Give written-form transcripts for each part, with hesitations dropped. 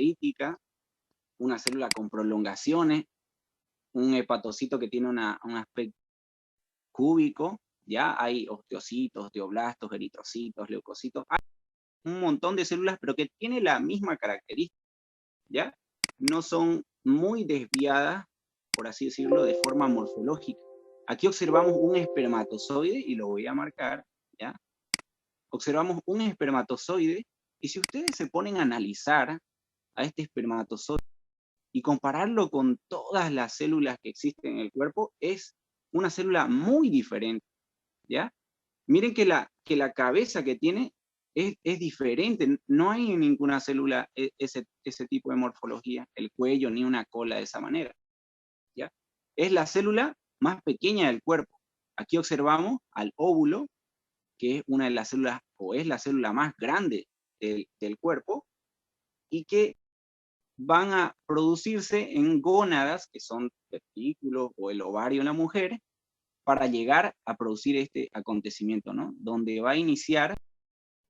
dendrítica, una célula con prolongaciones, un hepatocito que tiene un aspecto cúbico, ¿ya? Hay osteocitos, osteoblastos, eritrocitos, leucocitos, hay un montón de células, pero que tienen la misma característica, ¿ya? No son muy desviadas, por así decirlo, de forma morfológica. Aquí observamos un espermatozoide, y lo voy a marcar, ¿ya? Observamos un espermatozoide, y si ustedes se ponen a analizar a este espermatozoide y compararlo con todas las células que existen en el cuerpo, es una célula muy diferente, ¿ya? Miren que la cabeza que tiene es diferente, no hay en ninguna célula ese tipo de morfología, el cuello ni una cola de esa manera, ¿ya? Es la célula más pequeña del cuerpo. Aquí observamos al óvulo, que es una de las células, o es la célula más grande del cuerpo, y que van a producirse en gónadas, que son testículos o el ovario en la mujer, para llegar a producir este acontecimiento, ¿no? Donde va a iniciar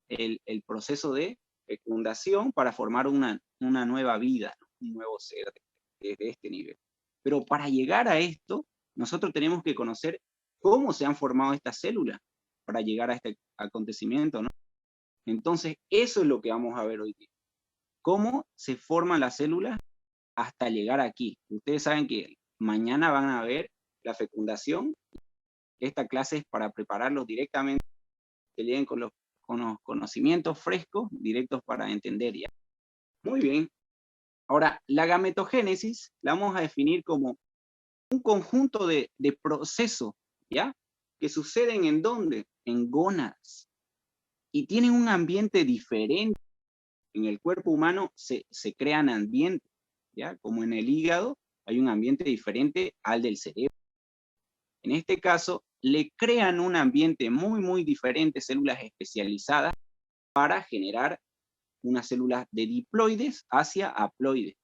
el proceso de fecundación para formar una nueva vida, ¿no? Un nuevo ser desde este nivel. Pero para llegar a esto, nosotros tenemos que conocer cómo se han formado estas células para llegar a este acontecimiento, ¿no? Entonces, eso es lo que vamos a ver hoy día. Cómo se forman las células hasta llegar aquí. Ustedes saben que mañana van a ver la fecundación. Esta clase es para prepararlos directamente, que lleguen con los conocimientos frescos, directos para entender ya. Muy bien. Ahora, la gametogénesis la vamos a definir como un conjunto de procesos, ¿ya? Que suceden ¿en dónde? En gónadas. Y tienen un ambiente diferente. En el cuerpo humano se crean ambientes, ¿ya? Como en el hígado hay un ambiente diferente al del cerebro. En este caso, le crean un ambiente muy, muy diferente, células especializadas, para generar unas células de diploides hacia haploides.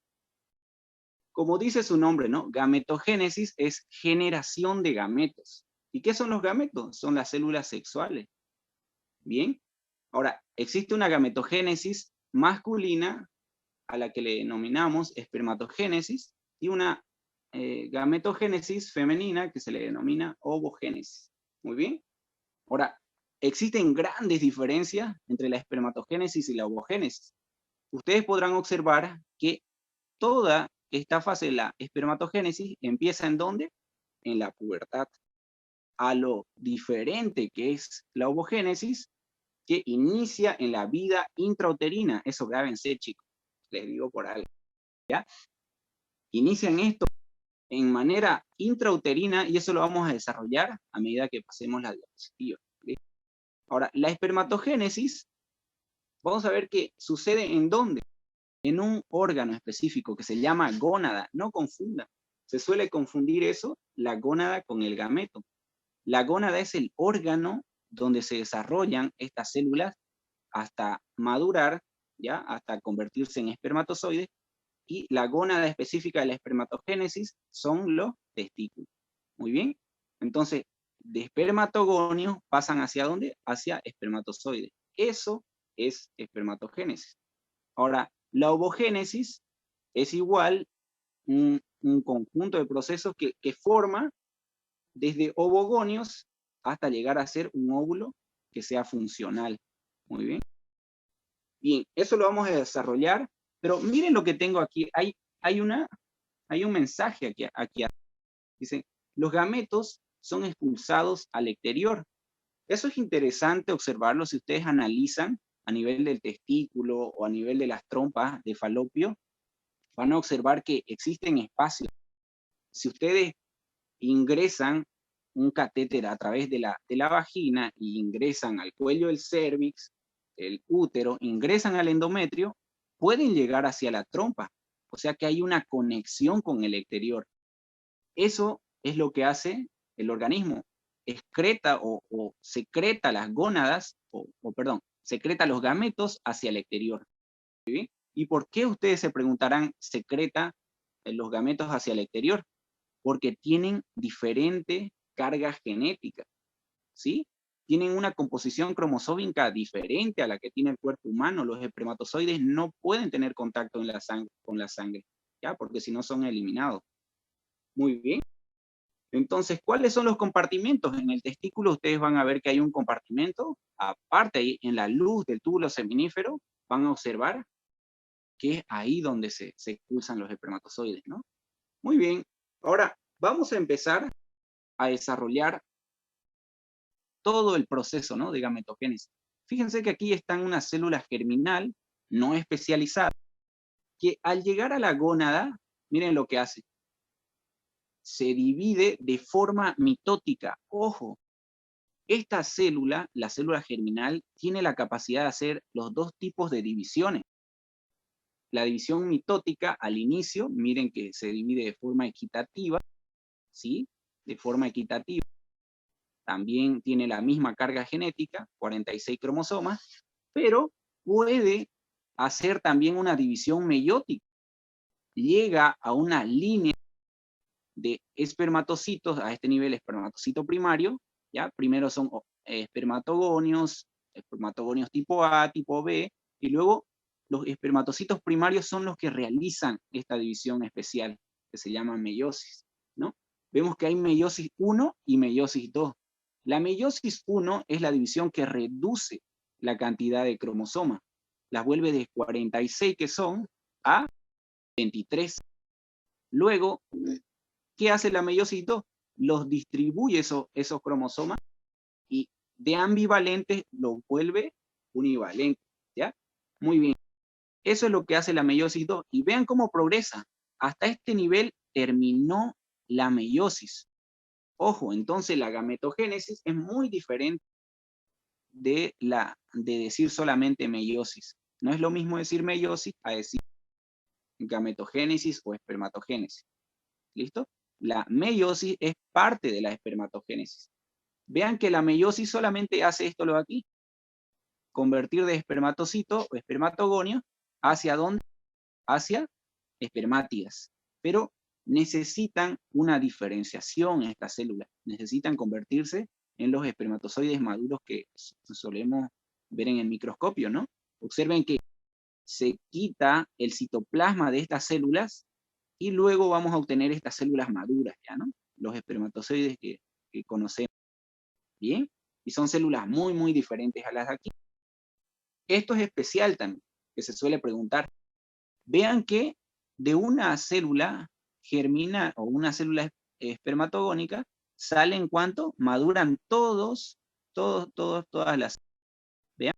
Como dice su nombre, ¿no? Gametogénesis es generación de gametos. ¿Y qué son los gametos? Son las células sexuales. Bien. Ahora, existe una gametogénesis masculina, a la que le denominamos espermatogénesis, y una gametogénesis femenina, que se le denomina ovogénesis. Muy bien. Ahora, existen grandes diferencias entre la espermatogénesis y la ovogénesis. Ustedes podrán observar que toda esta fase de la espermatogénesis empieza ¿en dónde? En la pubertad. A lo diferente que es la ovogénesis, que inicia en la vida intrauterina. Eso grábense, chicos. Les digo por algo, ¿ya? Inician esto en manera intrauterina, y eso lo vamos a desarrollar a medida que pasemos la diapositiva. ¿Listo? Ahora, la espermatogénesis, vamos a ver que sucede ¿en dónde? En un órgano específico que se llama gónada. No confundan. Se suele confundir eso, la gónada, con el gameto. La gónada es el órgano donde se desarrollan estas células hasta madurar, ¿ya? Hasta convertirse en espermatozoides, y la gónada específica de la espermatogénesis son los testículos. Muy bien. Entonces, de espermatogonios pasan ¿hacia dónde? Hacia espermatozoides. Eso es espermatogénesis. Ahora, la ovogénesis es igual un conjunto de procesos que forma desde ovogonios hasta llegar a ser un óvulo que sea funcional. Muy bien. Bien, eso lo vamos a desarrollar, pero miren lo que tengo aquí. Hay un mensaje aquí. Dice, los gametos son expulsados al exterior. Eso es interesante observarlo si ustedes analizan a nivel del testículo o a nivel de las trompas de falopio. Van a observar que existen espacios. Si ustedes ingresan un catéter a través de la vagina y ingresan al cuello del cérvix, el útero, ingresan al endometrio, pueden llegar hacia la trompa. O sea que hay una conexión con el exterior. Eso es lo que hace el organismo. Excreta o secreta las gónadas, perdón, secreta los gametos hacia el exterior. ¿Sí? ¿Y por qué ustedes se preguntarán secreta los gametos hacia el exterior? Porque tienen diferente carga genética, ¿sí? tienen una composición cromosómica diferente a la que tiene el cuerpo humano. Los espermatozoides no pueden tener contacto con la sangre, ¿ya? Porque si no son eliminados. Muy bien. Entonces, ¿cuáles son los compartimentos? En el testículo ustedes van a ver que hay un compartimento, aparte ahí en la luz del túbulo seminífero, van a observar que es ahí donde se expulsan los espermatozoides, ¿no? Muy bien, ahora vamos a empezar a desarrollar todo el proceso, ¿no?, de gametogénesis. Fíjense que aquí están una célula germinal no especializada, que al llegar a la gónada, miren lo que hace. Se divide de forma mitótica. Ojo, esta célula, la célula germinal, tiene la capacidad de hacer los dos tipos de divisiones. La división mitótica al inicio, miren que se divide de forma equitativa, ¿sí? De forma equitativa. También tiene la misma carga genética, 46 cromosomas, pero puede hacer también una división meiótica. Llega a una línea de espermatocitos, a este nivel espermatocito primario, ¿ya? Primero son espermatogonios tipo A, tipo B, y luego los espermatocitos primarios son los que realizan esta división especial, que se llama meiosis, ¿no? Vemos que hay meiosis 1 y meiosis 2. La meiosis 1 es la división que reduce la cantidad de cromosomas, las vuelve de 46 que son a 23. Luego, ¿qué hace la meiosis 2? Los distribuye esos cromosomas y de ambivalentes los vuelve univalentes, ¿ya? Muy bien. Eso es lo que hace la meiosis 2. Y vean cómo progresa. Hasta este nivel terminó la meiosis. Ojo, entonces la gametogénesis es muy diferente de decir solamente meiosis. No es lo mismo decir meiosis a decir gametogénesis o espermatogénesis. ¿Listo? La meiosis es parte de la espermatogénesis. Vean que la meiosis solamente hace esto lo de aquí. Convertir de espermatocito o espermatogonio hacia dónde? Hacia espermátidas. Pero necesitan una diferenciación en estas células. Necesitan convertirse en los espermatozoides maduros que solemos ver en el microscopio, ¿no? Observen que se quita el citoplasma de estas células y luego vamos a obtener estas células maduras, ¿ya, no? Los espermatozoides que conocemos. ¿Bien? Y son células muy, muy diferentes a las de aquí. Esto es especial también, que se suele preguntar. Vean que de una célula germina o una célula espermatogónica salen ¿cuánto? Maduran todas las. Vean,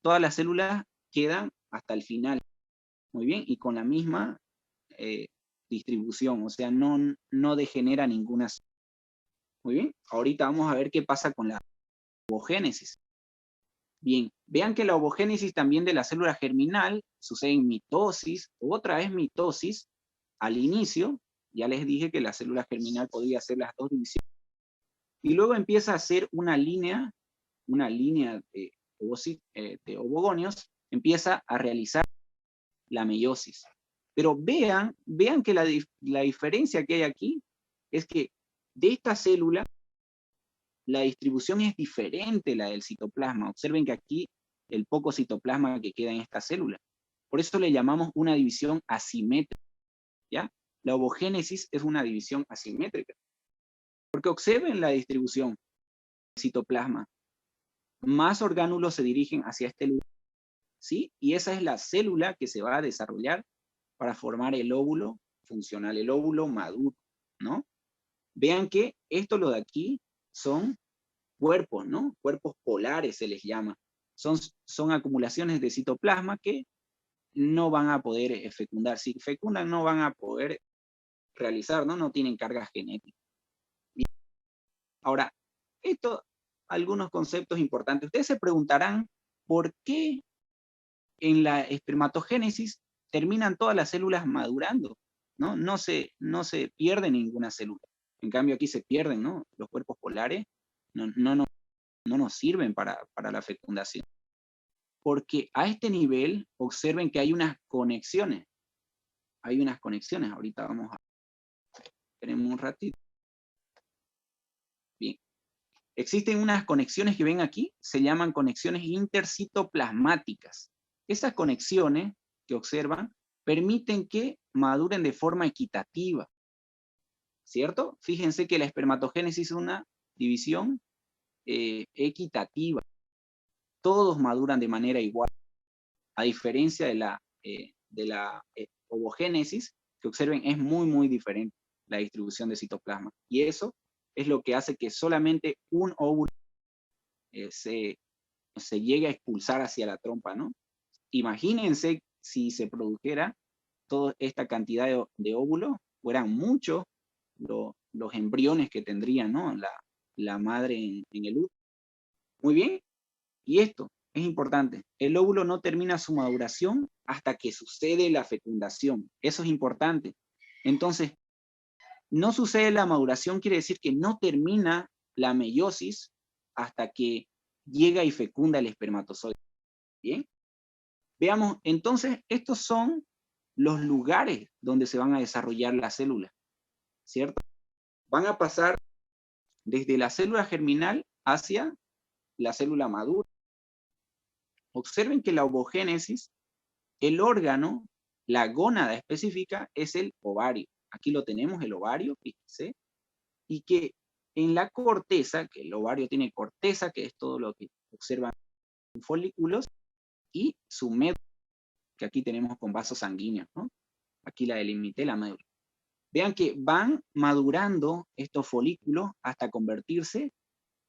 todas las células quedan hasta el final. Muy bien, y con la misma distribución, o sea, no degenera ninguna. Muy bien, ahorita vamos a ver qué pasa con la ovogénesis. Bien, vean que la ovogénesis también de la célula germinal sucede en mitosis, otra vez mitosis, al inicio, ya les dije que la célula germinal podría hacer las dos divisiones, y luego empieza a hacer una línea de ovogonios, empieza a realizar la meiosis. Pero vean que la diferencia que hay aquí es que de esta célula la distribución es diferente a la del citoplasma. Observen que aquí el poco citoplasma que queda en esta célula. Por eso le llamamos una división asimétrica, ¿ya? La ovogénesis es una división asimétrica. Porque observen la distribución del citoplasma. Más orgánulos se dirigen hacia este lugar, ¿sí? Y esa es la célula que se va a desarrollar para formar el óvulo funcional, el óvulo maduro, ¿no? Vean que esto, lo de aquí, son cuerpos, ¿no? Cuerpos polares se les llama. Son acumulaciones de citoplasma que no van a poder fecundar. Si fecundan, no van a poder realizar, ¿no? No tienen carga genética. Bien. Ahora, algunos conceptos importantes. Ustedes se preguntarán, ¿por qué en la espermatogénesis terminan todas las células madurando? ¿No? No se pierde ninguna célula. En cambio, aquí se pierden, ¿no? Los cuerpos polares no nos sirven para la fecundación. Porque a este nivel, observen que hay unas conexiones. Hay unas conexiones. Ahorita vamos a... Esperemos un ratito. Bien. Existen unas conexiones que ven aquí, se llaman conexiones intercitoplasmáticas. Esas conexiones que observan permiten que maduren de forma equitativa, ¿cierto? Fíjense que la espermatogénesis es una división equitativa. Todos maduran de manera igual, a diferencia de la ovogénesis, que observen es muy, muy diferente la distribución de citoplasma. Y eso es lo que hace que solamente un óvulo se llegue a expulsar hacia la trompa, ¿no? Imagínense si se produjera toda esta cantidad de óvulos, fueran muchos los embriones que tendría, ¿no? La madre en el útero. Muy bien, y esto es importante. El óvulo no termina su maduración hasta que sucede la fecundación. Eso es importante. Entonces, no sucede la maduración, quiere decir que no termina la meiosis hasta que llega y fecunda el espermatozoide. Bien. Veamos, entonces, estos son los lugares donde se van a desarrollar las células, ¿cierto? Van a pasar desde la célula germinal hacia la célula madura. Observen que la ovogénesis, el órgano, la gónada específica es el ovario. Aquí lo tenemos, el ovario, fíjense, y que en la corteza, que el ovario tiene corteza, que es todo lo que observan folículos, y su médula, que aquí tenemos con vasos sanguíneos, ¿no? Aquí la delimité, la médula. Vean que van madurando estos folículos hasta convertirse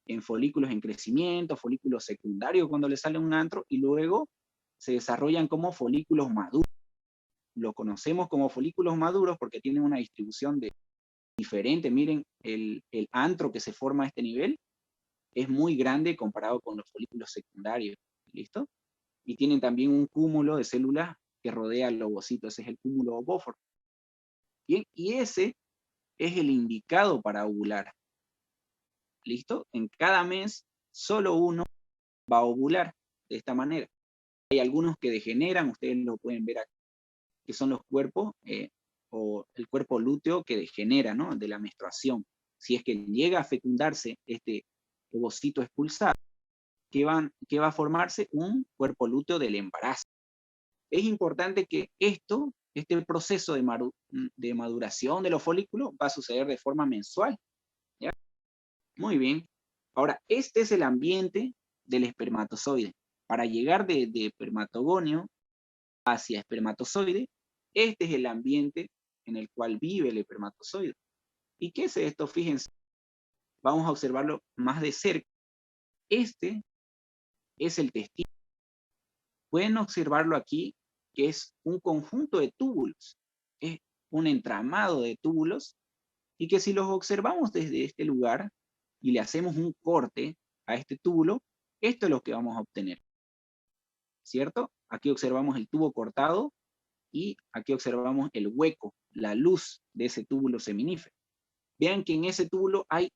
en folículos en crecimiento, folículos secundarios cuando le sale un antro, y luego se desarrollan como folículos maduros. Lo conocemos como folículos maduros porque tienen una distribución diferente. Miren, el antro que se forma a este nivel es muy grande comparado con los folículos secundarios. ¿Listo? Y tienen también un cúmulo de células que rodea el ovocito. Ese es el cúmulo ovóforo. Bien, y ese es el indicado para ovular. ¿Listo? En cada mes, solo uno va a ovular de esta manera. Hay algunos que degeneran, ustedes lo pueden ver aquí, que son los cuerpos, o el cuerpo lúteo que degenera, ¿no? De la menstruación. Si es que llega a fecundarse este ovocito expulsado, que va a formarse un cuerpo lúteo del embarazo. Es importante que este proceso de maduración de los folículos va a suceder de forma mensual. ¿Ya? Muy bien. Ahora, este es el ambiente del espermatozoide. Para llegar de espermatogonio hacia espermatozoide, este es el ambiente en el cual vive el espermatozoide. ¿Y qué es esto? Fíjense, vamos a observarlo más de cerca. Este es el testículo. Pueden observarlo aquí, que es un conjunto de túbulos. Es un entramado de túbulos, y que si los observamos desde este lugar y le hacemos un corte a este túbulo, esto es lo que vamos a obtener. ¿Cierto? Aquí observamos el tubo cortado y aquí observamos el hueco, la luz de ese túbulo seminífero. Vean que en ese túbulo hay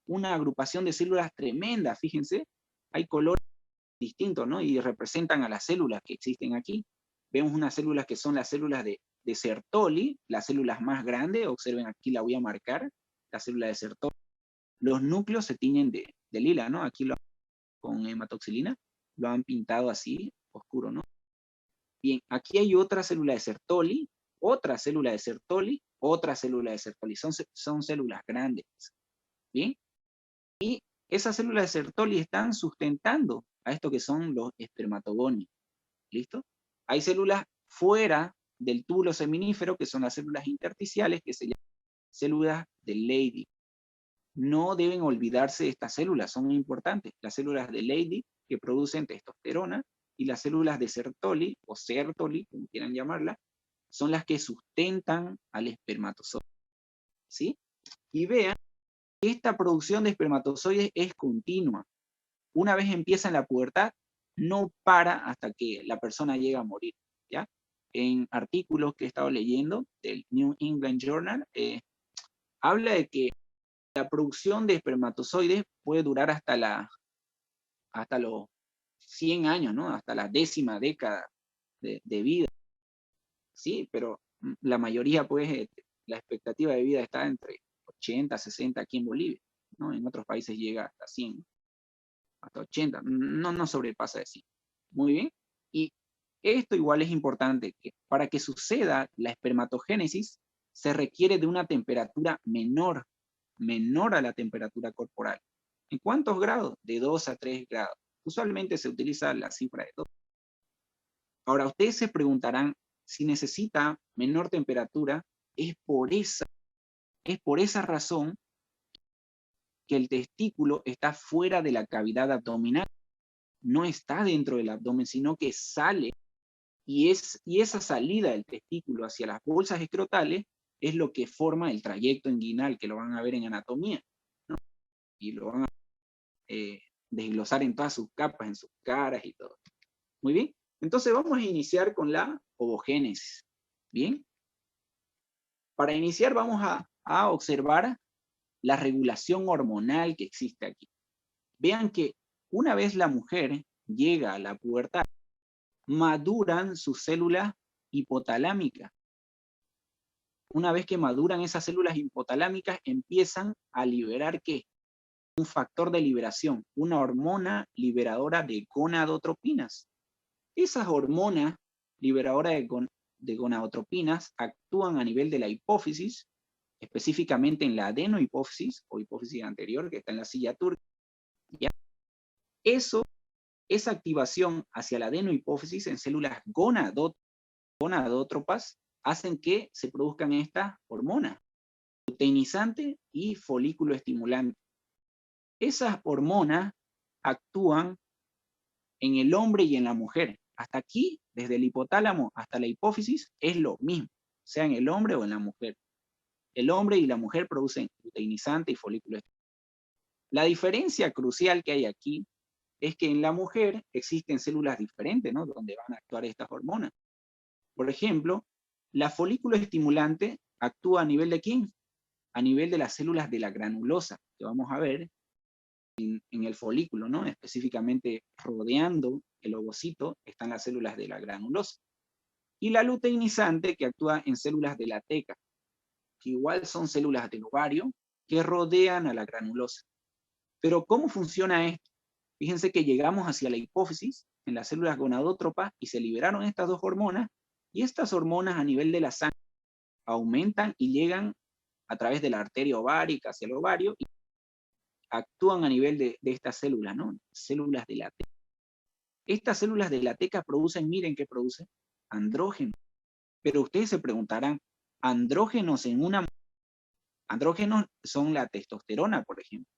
una agrupación de células tremenda, fíjense, hay colores distintos, ¿no? Y representan a las células que existen aquí. Vemos unas células que son las células de Sertoli, las células más grandes, observen aquí la voy a marcar, la célula de Sertoli. Los núcleos se tiñen de lila, ¿no? Aquí con hematoxilina lo han pintado así, oscuro, ¿no? Bien, aquí hay otra célula de Sertoli, otra célula de Sertoli, otra célula de Sertoli. Son células grandes. Bien, y esas células de Sertoli están sustentando a esto que son los espermatogonios. ¿Listo? Hay células fuera del túbulo seminífero, que son las células intersticiales, que se llaman células de Leydig. No deben olvidarse de estas células, son muy importantes. Las células de Leydig, que producen testosterona, y las células de Sertoli, o Sertoli, como quieran llamarla, son las que sustentan al espermatozoide. ¿Sí? Y vean que esta producción de espermatozoides es continua. Una vez empieza en la pubertad, no para hasta que la persona llega a morir. ¿Ya? En artículos que he estado leyendo del New England Journal, habla de que la producción de espermatozoides puede durar hasta los 100 años, ¿no? Hasta la 10ª década de vida. Sí, pero la mayoría, pues, la expectativa de vida está entre 80, 60 aquí en Bolivia. ¿no? En otros países llega hasta 100, hasta 80, no sobrepasa de 100. Muy bien. Y esto igual es importante, que para que suceda la espermatogénesis se requiere de una temperatura menor a la temperatura corporal. ¿En cuántos grados? De 2 a 3 grados. Usualmente se utiliza la cifra de 2. Ahora, ustedes se preguntarán, si necesita menor temperatura, es por esa razón que el testículo está fuera de la cavidad abdominal. No está dentro del abdomen, sino que sale, y esa salida del testículo hacia las bolsas escrotales es lo que forma el trayecto inguinal, que lo van a ver en anatomía, ¿no? Y lo van a desglosar en todas sus capas, en sus caras y todo. Muy bien. Entonces vamos a iniciar con la ovogénesis. Bien. Para iniciar vamos a observar la regulación hormonal que existe aquí. Vean que una vez la mujer llega a la pubertad, maduran sus células hipotalámicas. Una vez que maduran esas células hipotalámicas, empiezan a liberar ¿qué? Un factor de liberación, una hormona liberadora de gonadotropinas. Esas hormonas liberadoras de gonadotropinas actúan a nivel de la hipófisis, específicamente en la adenohipófisis o hipófisis anterior, que está en la silla turca. ¿Ya? Esa activación hacia la adenohipófisis en células gonadótropas hacen que se produzcan estas hormonas, luteinizante y folículo estimulante. Esas hormonas actúan en el hombre y en la mujer. Hasta aquí, desde el hipotálamo hasta la hipófisis, es lo mismo, sea en el hombre o en la mujer. El hombre y la mujer producen luteinizante y folículo estimulante. La diferencia crucial que hay aquí es que en la mujer existen células diferentes, ¿no? Donde van a actuar estas hormonas. Por ejemplo, la folículo estimulante actúa a nivel de ¿quién? A nivel de las células de la granulosa, que vamos a ver en el folículo, ¿no? Específicamente rodeando el ovocito están las células de la granulosa. Y la luteinizante que actúa en células de la teca, que igual son células del ovario que rodean a la granulosa. Pero ¿cómo funciona esto? Fíjense que llegamos hacia la hipófisis en las células gonadótropas y se liberaron estas dos hormonas, y estas hormonas a nivel de la sangre aumentan y llegan a través de la arteria ovárica hacia el ovario y actúan a nivel de estas células, ¿no? Células de la teca. Estas células de la teca producen, miren qué producen, andrógenos. Pero ustedes se preguntarán, andrógenos en una... Andrógenos son la testosterona, por ejemplo.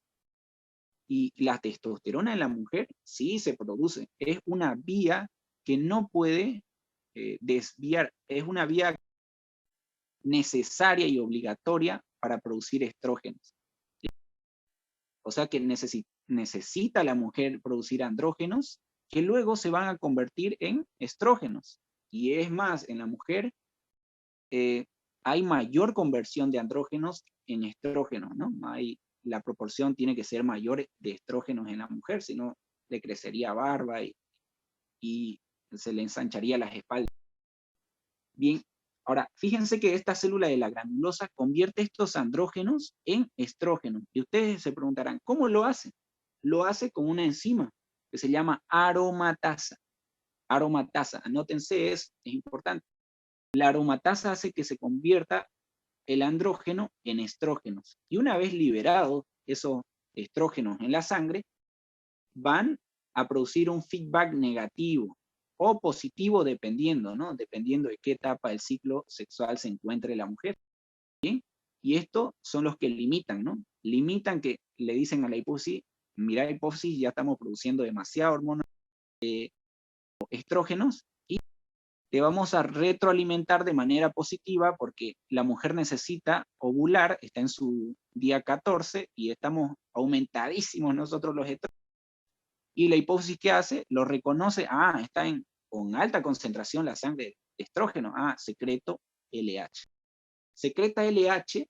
Y la testosterona en la mujer sí se produce. Es una vía que no puede desviar. Es una vía necesaria y obligatoria para producir estrógenos. ¿Sí? O sea que necesita la mujer producir andrógenos que luego se van a convertir en estrógenos. Y es más, en la mujer hay mayor conversión de andrógenos en estrógenos, ¿no? La proporción tiene que ser mayor de estrógenos en la mujer, si no le crecería barba y se le ensancharía las espaldas. Bien, ahora fíjense que esta célula de la granulosa convierte estos andrógenos en estrógenos. Y ustedes se preguntarán, ¿cómo lo hace? Lo hace con una enzima que se llama aromatasa. Aromatasa, anótense, es importante. La aromatasa hace que se convierta el andrógeno en estrógenos. Y una vez liberados esos estrógenos en la sangre, van a producir un feedback negativo o positivo dependiendo, ¿no? Dependiendo de qué etapa del ciclo sexual se encuentre la mujer. ¿Bien? Y estos son los que limitan, ¿no? Limitan que le dicen a la hipófisis, mira hipófisis, ya estamos produciendo demasiada hormona estrógenos, y te vamos a retroalimentar de manera positiva porque la mujer necesita ovular, está en su día 14 y estamos aumentadísimos nosotros los estrógenos. Y la hipófisis, ¿qué hace? Lo reconoce, está con alta concentración la sangre de estrógeno, secreto LH. Secreta LH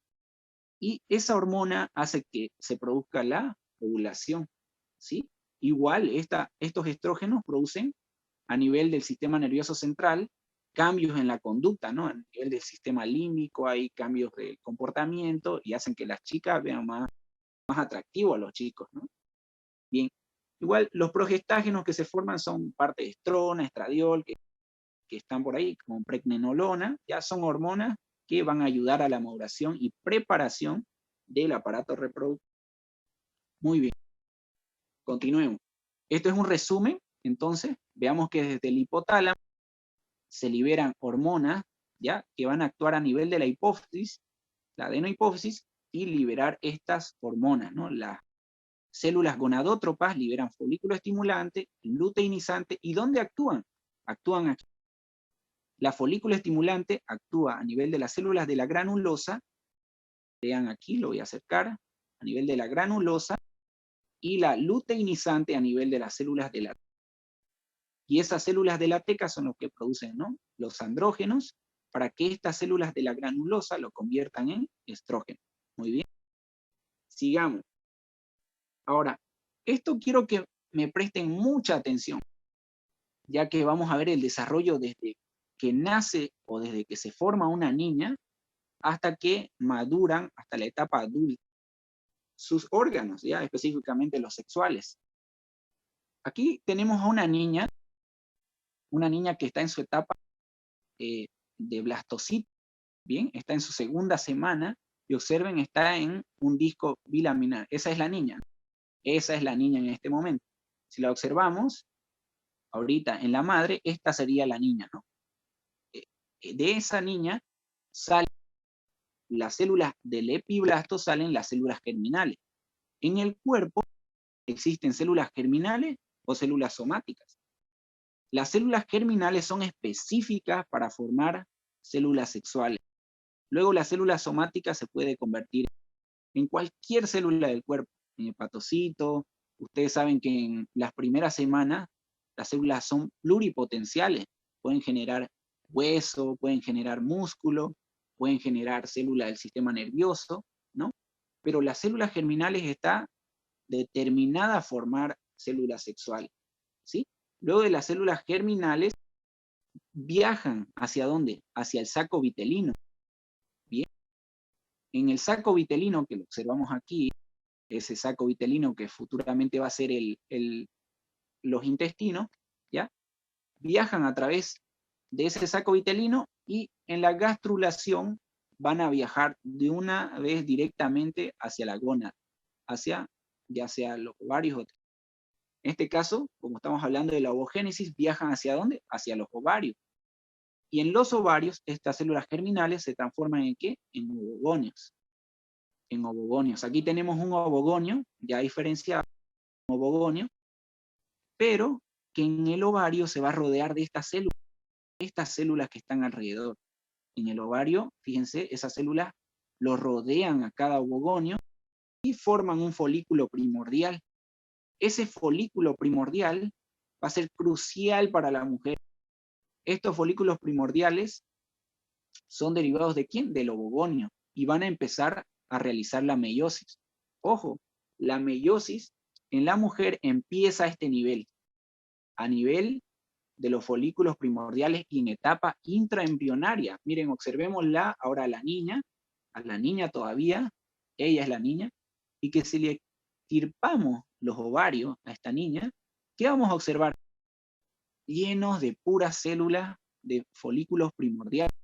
y esa hormona hace que se produzca la ovulación, ¿sí? Igual estos estrógenos producen a nivel del sistema nervioso central cambios en la conducta, ¿no? A nivel del sistema límbico hay cambios de comportamiento y hacen que las chicas vean más más atractivo a los chicos, ¿no? Bien, igual los progestágenos que se forman son parte de estrona, estradiol, que están por ahí, como pregnenolona, ya son hormonas que van a ayudar a la maduración y preparación del aparato reproductivo. Muy bien, continuemos. Esto es un resumen, entonces, veamos que desde el hipotálamo se liberan hormonas, ya, que van a actuar a nivel de la hipófisis, la adenohipófisis, y liberar estas hormonas, ¿no? Las células gonadótropas liberan folículo estimulante, luteinizante, ¿y dónde actúan? Actúan aquí. La folículo estimulante actúa a nivel de las células de la granulosa, vean aquí, lo voy a acercar, a nivel de la granulosa, y la luteinizante a nivel de las células de la. Y esas células de la teca son los que producen, ¿no?, los andrógenos, para que estas células de la granulosa lo conviertan en estrógeno. Muy bien. Sigamos. Ahora, esto quiero que me presten mucha atención, ya que vamos a ver el desarrollo desde que nace o desde que se forma una niña hasta que maduran, hasta la etapa adulta, sus órganos, ya específicamente los sexuales. Aquí tenemos a una niña que está en su etapa de blastocito, bien, está en su segunda semana, y observen, está en un disco bilaminar. Esa es la niña en este momento. Si la observamos, ahorita en la madre, esta sería la niña, ¿no? De esa niña salen las células del epiblasto, salen las células germinales. En el cuerpo existen células germinales o células somáticas. Las células germinales son específicas para formar células sexuales. Luego la célula somática se puede convertir en cualquier célula del cuerpo, en hepatocito. Ustedes saben que en las primeras semanas las células son pluripotenciales, pueden generar hueso, pueden generar músculo, pueden generar células del sistema nervioso, ¿no? Pero las células germinales está determinada a formar células sexuales, ¿sí? Luego de las células germinales viajan ¿hacia dónde? Hacia el saco vitelino. Bien. En el saco vitelino, que lo observamos aquí, ese saco vitelino que futuramente va a ser los intestinos, ¿ya? Viajan a través de ese saco vitelino y en la gastrulación van a viajar de una vez directamente hacia la gónada, ya sea los ovarios. En este caso, como estamos hablando de la ovogénesis, viajan ¿hacia dónde? Hacia los ovarios. Y en los ovarios, estas células germinales se transforman ¿en qué? En ovogonios. En ovogonios. Aquí tenemos un ovogonio, ya diferenciado, un ovogonio, pero que en el ovario se va a rodear de estas células que están alrededor. En el ovario, fíjense, esas células lo rodean a cada ovogonio y forman un folículo primordial. Ese folículo primordial va a ser crucial para la mujer. Estos folículos primordiales son derivados ¿de quién? Del ovogonio, y van a empezar a realizar la meiosis. Ojo, la meiosis en la mujer empieza a este nivel, a nivel de los folículos primordiales y en etapa intraembrionaria. Miren, observémosla ahora a la niña todavía, ella es la niña, y que si le extirpamos los ovarios a esta niña, ¿qué vamos a observar? Llenos de puras células de folículos primordiales.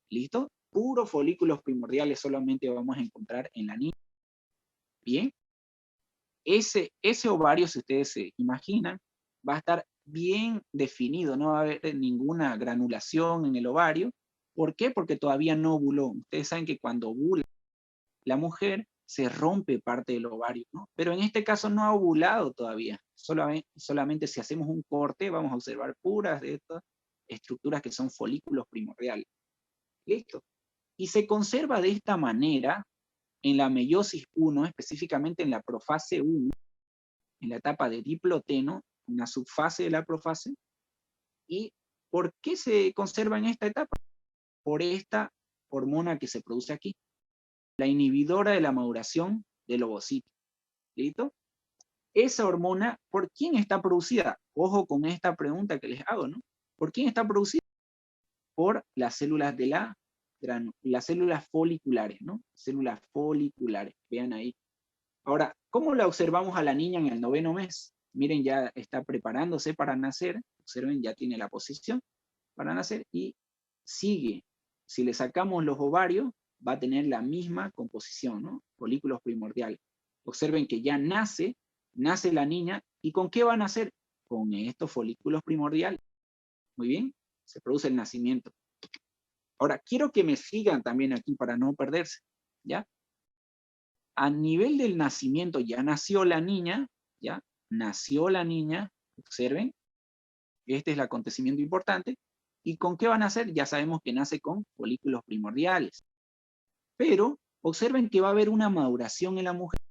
¿Listo? Puros folículos primordiales solamente vamos a encontrar en la niña. Bien. Ese ovario, si ustedes se imaginan, va a estar bien definido, no va a haber ninguna granulación en el ovario. ¿Por qué? Porque todavía no ovuló. Ustedes saben que cuando ovula la mujer, se rompe parte del ovario, ¿no? Pero en este caso no ha ovulado todavía. Solamente si hacemos un corte, vamos a observar puras de estas estructuras que son folículos primordiales. ¿Listo? Y se conserva de esta manera en la meiosis 1, específicamente en la profase 1, en la etapa de diploteno, una subfase de la profase. ¿Y por qué se conserva en esta etapa? Por esta hormona que se produce aquí, la inhibidora de la maduración del ovocito. ¿Listo? Esa hormona, ¿por quién está producida? Ojo con esta pregunta que les hago, ¿no? ¿Por quién está producida? Por las células de las células foliculares, ¿no? Células foliculares, vean ahí. Ahora, ¿cómo la observamos a la niña en el 9º mes? Miren, ya está preparándose para nacer. Observen, ya tiene la posición para nacer y sigue. Si le sacamos los ovarios, va a tener la misma composición, ¿no? Folículos primordiales. Observen que ya nace la niña, ¿y con qué va a nacer? Con estos folículos primordiales. Muy bien, se produce el nacimiento. Ahora, quiero que me sigan también aquí para no perderse, ¿ya? A nivel del nacimiento, ya nació la niña, ¿ya? Nació la niña, observen, este es el acontecimiento importante. ¿Y con qué va a nacer? Ya sabemos que nace con folículos primordiales. Pero observen que va a haber una maduración en la mujer.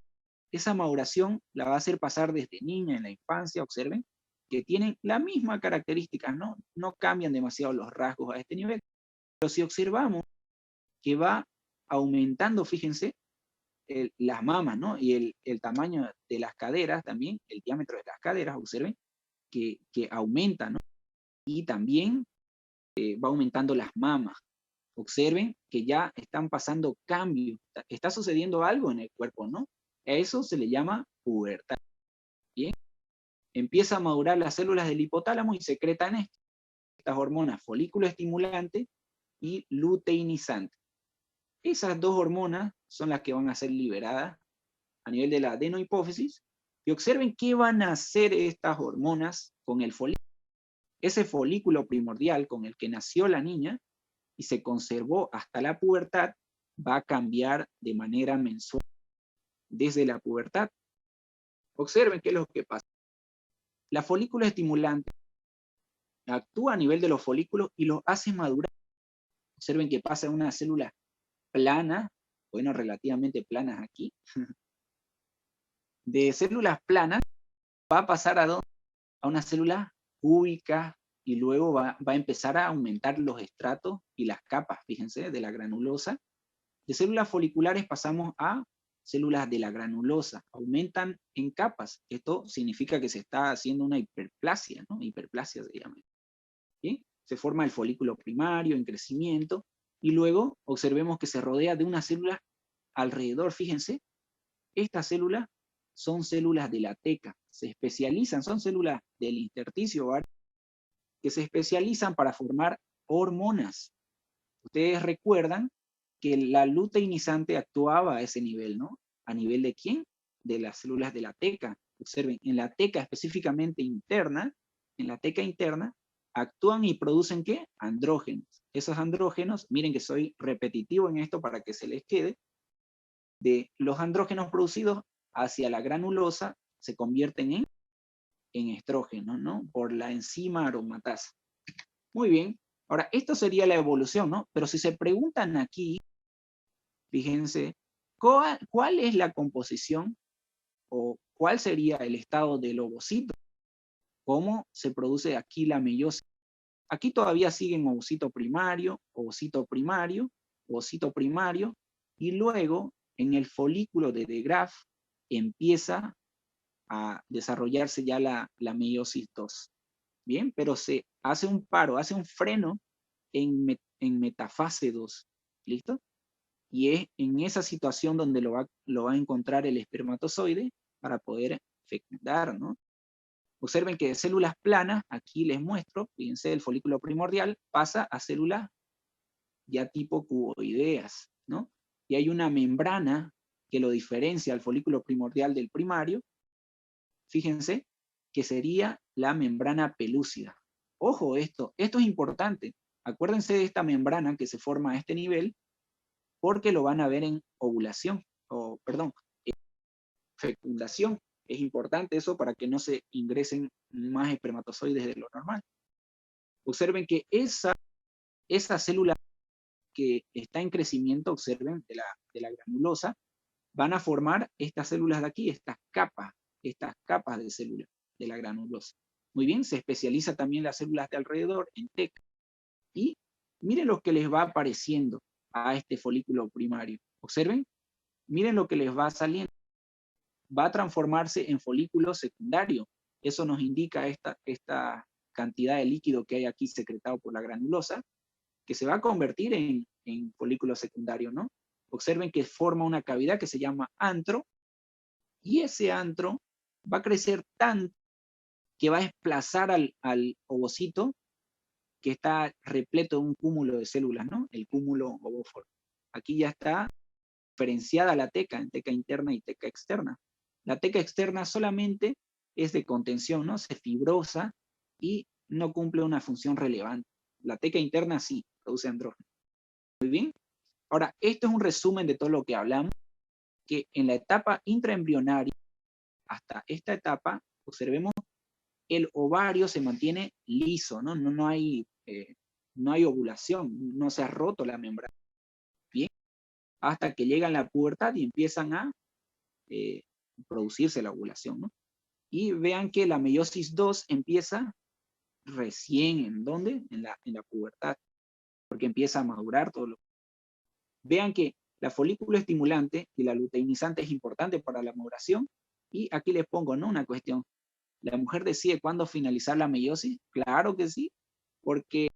Esa maduración la va a hacer pasar desde niña en la infancia, observen, que tienen la misma característica, ¿no? No cambian demasiado los rasgos a este nivel. Pero si observamos que va aumentando, fíjense, las mamas, ¿no? Y el tamaño de las caderas también, el diámetro de las caderas, observen, que aumenta, ¿no? Y también va aumentando las mamas. Observen que ya están pasando cambios, está sucediendo algo en el cuerpo, ¿no? A eso se le llama pubertad. Bien, empieza a madurar las células del hipotálamo y secretan estas hormonas folículo estimulante y luteinizante. Esas dos hormonas son las que van a ser liberadas a nivel de la adenohipófisis, y observen qué van a hacer estas hormonas con el folículo. Ese folículo primordial con el que nació la niña y se conservó hasta la pubertad, va a cambiar de manera mensual desde la pubertad. Observen qué es lo que pasa. La folícula estimulante actúa a nivel de los folículos y los hace madurar. Observen que pasa de una célula plana, bueno, relativamente planas aquí, de células planas va a pasar a una célula cúbica y luego va a empezar a aumentar los estratos y las capas, fíjense, de la granulosa. De células foliculares pasamos a células de la granulosa, aumentan en capas. Esto significa que se está haciendo una hiperplasia, ¿no? Hiperplasia se llama. ¿Sí? Se forma el folículo primario en crecimiento y luego observemos que se rodea de una célula alrededor, fíjense, estas células son células de la teca, se especializan, son células del intersticio ovárico que se especializan para formar hormonas. Ustedes recuerdan que la luteinizante actuaba a ese nivel, ¿no? ¿A nivel de quién? De las células de la teca. Observen, en la teca específicamente interna, en la teca interna, actúan y producen ¿qué? Andrógenos. Esos andrógenos, miren que soy repetitivo en esto para que se les quede, de los andrógenos producidos hacia la granulosa se convierten en estrógenos, ¿no? Por la enzima aromatasa. Muy bien. Ahora, esto sería la evolución, ¿no? Pero si se preguntan aquí, fíjense, ¿cuál es la composición o cuál sería el estado del ovocito? ¿Cómo se produce aquí la meiosis? Aquí todavía siguen ovocito primario, ovocito primario, ovocito primario, y luego en el folículo de De Graaf empieza a desarrollarse ya la meiosis 2. Bien, pero se hace un paro, hace un freno en metafase 2. ¿Listo? Y es en esa situación donde lo va a encontrar el espermatozoide para poder fecundar, ¿no? Observen que de células planas, aquí les muestro, fíjense, el folículo primordial pasa a células ya tipo cuboideas, ¿no? Y hay una membrana que lo diferencia al folículo primordial del primario, fíjense, que sería la membrana pelúcida. Ojo, esto es importante. Acuérdense de esta membrana que se forma a este nivel, porque lo van a ver en ovulación, o perdón, fecundación. Es importante eso para que no se ingresen más espermatozoides de lo normal. Observen que esa célula que está en crecimiento, observen, de la granulosa, van a formar estas células de aquí, estas capas de células de la granulosa. Muy bien, se especializa también las células de alrededor en teca. Y miren lo que les va apareciendo a este folículo primario. Observen, miren lo que les va saliendo. Va a transformarse en folículo secundario. Eso nos indica esta cantidad de líquido que hay aquí secretado por la granulosa, que se va a convertir en folículo secundario, ¿no? Observen que forma una cavidad que se llama antro, Y ese antro va a crecer tanto que va a desplazar al ovocito que está repleto de un cúmulo de células, ¿no? El cúmulo ovóforo. Aquí ya está diferenciada la teca en teca interna y teca externa. La teca externa solamente es de contención, ¿no? Se fibrosa y no cumple una función relevante. La teca interna sí, produce andrógeno. Muy bien. Ahora, esto es un resumen de todo lo que hablamos, que en la etapa intraembrionaria, hasta esta etapa, observemos, el ovario se mantiene liso, ¿no? No hay ovulación, no se ha roto la membrana. Bien, hasta que llegan a la pubertad y empiezan a producirse la ovulación, ¿no? Y vean que la meiosis 2 empieza recién, ¿en dónde? En la pubertad, porque empieza a madurar todo lo. Vean que la folículo estimulante y la luteinizante es importante para la maduración, y aquí les pongo, ¿no? Una cuestión. ¿La mujer decide cuándo finalizar la meiosis? Claro que sí, porque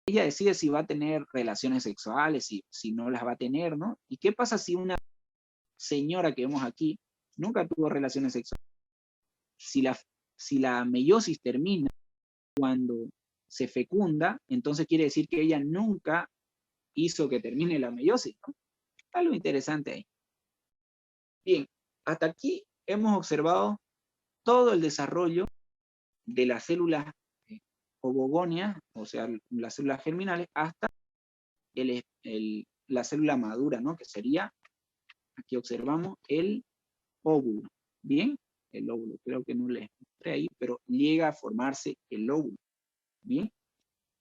ella decide si va a tener relaciones sexuales, si no las va a tener, ¿no? ¿Y qué pasa si una señora que vemos aquí nunca tuvo relaciones sexuales? Si la meiosis termina cuando se fecunda, entonces quiere decir que ella nunca hizo que termine la meiosis, ¿no? Algo interesante ahí. Bien, hasta aquí hemos observado todo el desarrollo de las células ovogonias, o sea, las células germinales, hasta la célula madura, ¿no? Que sería, aquí observamos, el óvulo. Bien, el óvulo, creo que no les mostré ahí, pero llega a formarse el óvulo. Bien,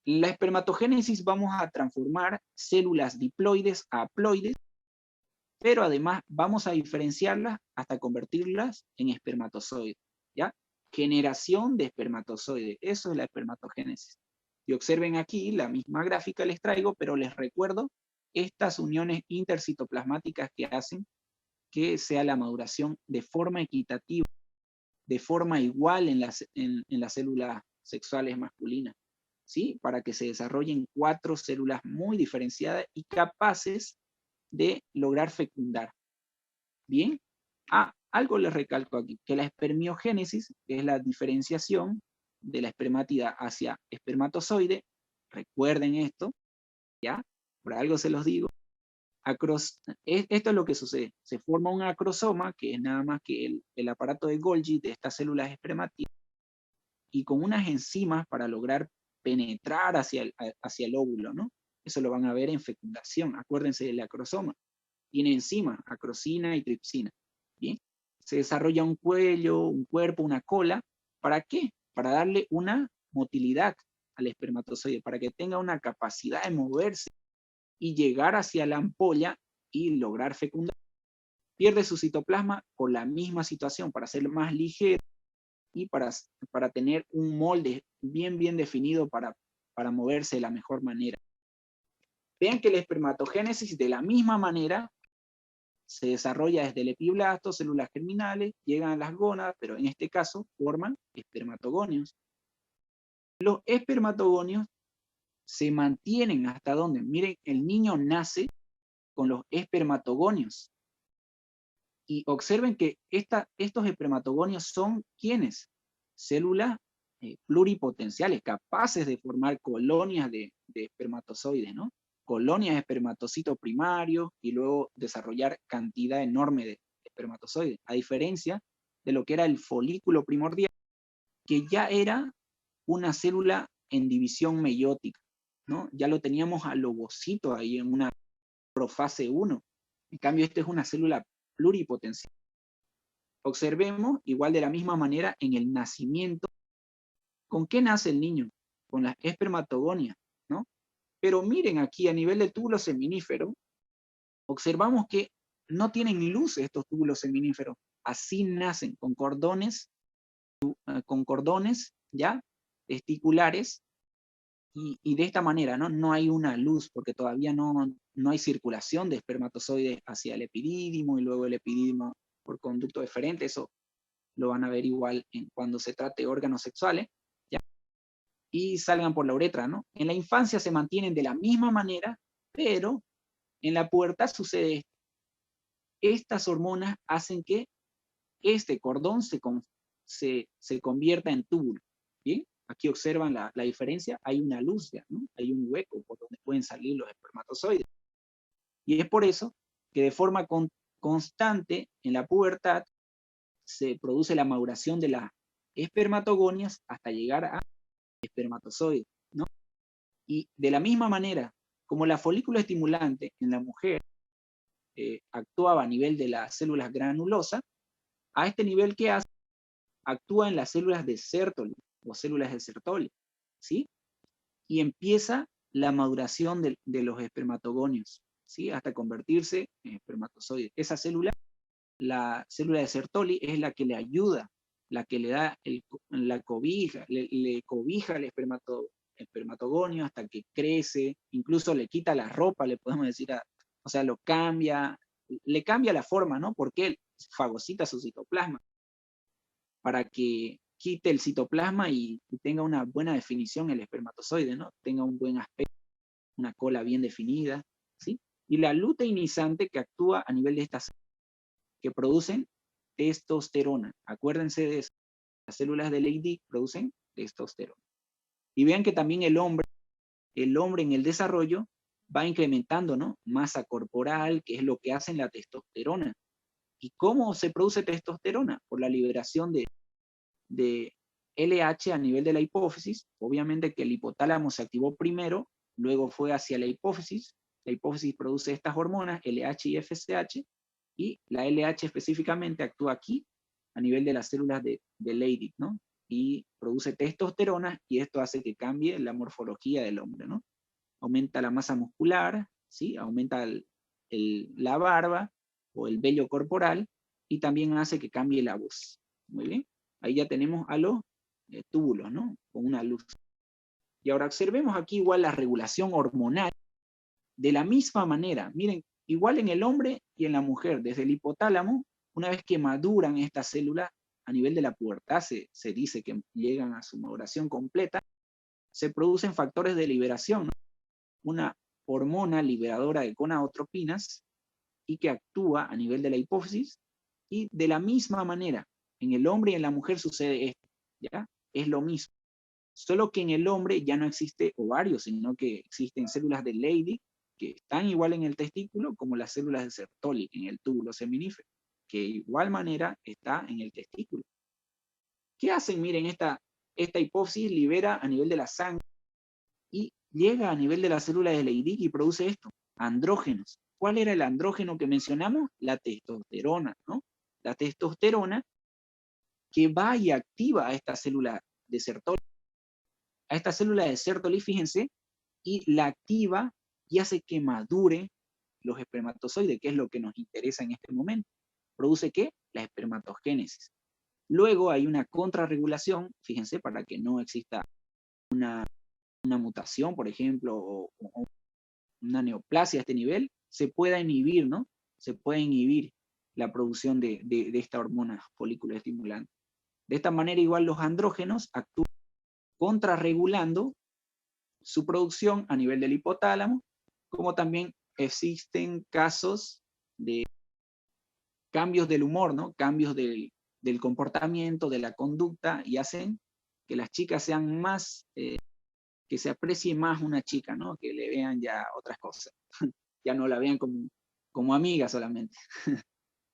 en la espermatogénesis vamos a transformar células diploides a haploides, pero además vamos a diferenciarlas hasta convertirlas en espermatozoides, ¿ya? Generación de espermatozoides, eso es la espermatogénesis. Y observen aquí, la misma gráfica les traigo, pero les recuerdo estas uniones intercitoplasmáticas que hacen que sea la maduración de forma equitativa, de forma igual en las células sexuales masculinas, ¿sí? Para que se desarrollen 4 células muy diferenciadas y capaces de lograr fecundar. Bien. Algo les recalco aquí, que la espermiogénesis, que es la diferenciación de la espermátida hacia espermatozoide, recuerden esto, ¿ya? Por algo se los digo. Esto es lo que sucede. Se forma un acrosoma, que es nada más que el aparato de Golgi de estas células espermátidas, y con unas enzimas para lograr penetrar hacia el óvulo, ¿no? Eso lo van a ver en fecundación. Acuérdense del acrosoma. Tiene enzimas, acrosina y tripsina. ¿Bien? Se desarrolla un cuello, un cuerpo, una cola. ¿Para qué? Para darle una motilidad al espermatozoide, para que tenga una capacidad de moverse y llegar hacia la ampolla y lograr fecundar. Pierde su citoplasma por la misma situación, para ser más ligero y para tener un molde bien definido para moverse de la mejor manera. Vean que la espermatogénesis de la misma manera se desarrolla desde el epiblasto, células germinales, llegan a las gónadas, pero en este caso forman espermatogonios. Los espermatogonios se mantienen hasta donde, miren, el niño nace con los espermatogonios. Y observen que estos espermatogonios son, ¿quiénes? Células pluripotenciales, capaces de formar colonias de espermatozoides, ¿no? Colonias de espermatocitos primarios y luego desarrollar cantidad enorme de espermatozoides, a diferencia de lo que era el folículo primordial, que ya era una célula en división meiótica, ¿no? Ya lo teníamos al ovocito ahí en una profase 1. En cambio, esta es una célula pluripotencial. Observemos, igual de la misma manera, en el nacimiento. ¿Con qué nace el niño? Con las espermatogonias, ¿no? Pero miren aquí, a nivel del túbulo seminífero, observamos que no tienen luz estos túbulos seminíferos. Así nacen, con cordones, ¿ya? Testiculares, y de esta manera, ¿no? No hay una luz, porque todavía no hay circulación de espermatozoides hacia el epidídimo, y luego el epidídimo por conducto deferente. Eso lo van a ver igual cuando se trate de órganos sexuales, ¿ya? Y salgan por la uretra, ¿no? En la infancia se mantienen de la misma manera, pero en la pubertad sucede esto. Estas hormonas hacen que este cordón se convierta en túbulo. ¿Bien? Aquí observan la diferencia. Hay una luz ya, ¿no? Hay un hueco por donde pueden salir los espermatozoides. Y es por eso que de forma constante en la pubertad se produce la maduración de las espermatogonias hasta llegar a espermatozoides, ¿no? Y de la misma manera, como la folículo estimulante en la mujer actuaba a nivel de las células granulosas, a este nivel que hace, actúa en las células de Sertoli o células de Sertoli, ¿sí? Y empieza la maduración de los espermatogonios, ¿sí? Hasta convertirse en espermatozoides. Esa célula, la célula de Sertoli, es la que le ayuda, la que le da la cobija, le cobija el espermatogonio hasta que crece, incluso le quita la ropa, le podemos decir, o sea, lo cambia, le cambia la forma, ¿no? Porque él fagocita su citoplasma para que quite el citoplasma y tenga una buena definición el espermatozoide, ¿no? Tenga un buen aspecto, una cola bien definida, ¿sí? Y la luteinizante que actúa a nivel de estas que producen testosterona. Acuérdense de eso. Las células de Leydig producen testosterona. Y vean que también el hombre en el desarrollo va incrementando, ¿no? Masa corporal, que es lo que hace la testosterona. ¿Y cómo se produce testosterona? Por la liberación de LH a nivel de la hipófisis. Obviamente que el hipotálamo se activó primero, luego fue hacia la hipófisis produce estas hormonas, LH y FSH, y la LH específicamente actúa aquí, a nivel de las células de Leydig, ¿no? Y produce testosterona, y esto hace que cambie la morfología del hombre, ¿no? Aumenta la masa muscular, ¿sí? Aumenta la barba, o el vello corporal, y también hace que cambie la voz. Muy bien. Ahí ya tenemos a los túbulos, ¿no? Con una luz. Y ahora observemos aquí igual la regulación hormonal. De la misma manera, miren, igual en el hombre y en la mujer, desde el hipotálamo, una vez que maduran estas células, a nivel de la pubertad se dice que llegan a su maduración completa, se producen factores de liberación, ¿no? Una hormona liberadora de gonadotropinas y que actúa a nivel de la hipófisis, y de la misma manera, en el hombre y en la mujer sucede esto, ¿ya? Es lo mismo. Solo que en el hombre ya no existe ovario, sino que existen células de Leydig que están igual en el testículo como las células de Sertoli en el túbulo seminífero, que de igual manera está en el testículo. ¿Qué hacen? Miren, esta hipófisis libera a nivel de la sangre y llega a nivel de la célula de Leydig y produce esto, andrógenos. ¿Cuál era el andrógeno que mencionamos? La testosterona, ¿no? La testosterona que va y activa a esta célula de Sertoli. A esta célula de Sertoli, fíjense, y la activa y hace que madure los espermatozoides, que es lo que nos interesa en este momento. ¿Produce qué? La espermatogénesis. Luego hay una contrarregulación, fíjense, para que no exista una mutación, por ejemplo, o una neoplasia a este nivel, se pueda inhibir, ¿no? Se puede inhibir la producción de esta hormona folículo estimulante. De esta manera, igual los andrógenos actúan contrarregulando su producción a nivel del hipotálamo, como también existen casos de cambios del humor, ¿no? Cambios del comportamiento, de la conducta, y hacen que las chicas sean más, que se aprecie más una chica, ¿no? Que le vean ya otras cosas, ya no la vean como amiga solamente.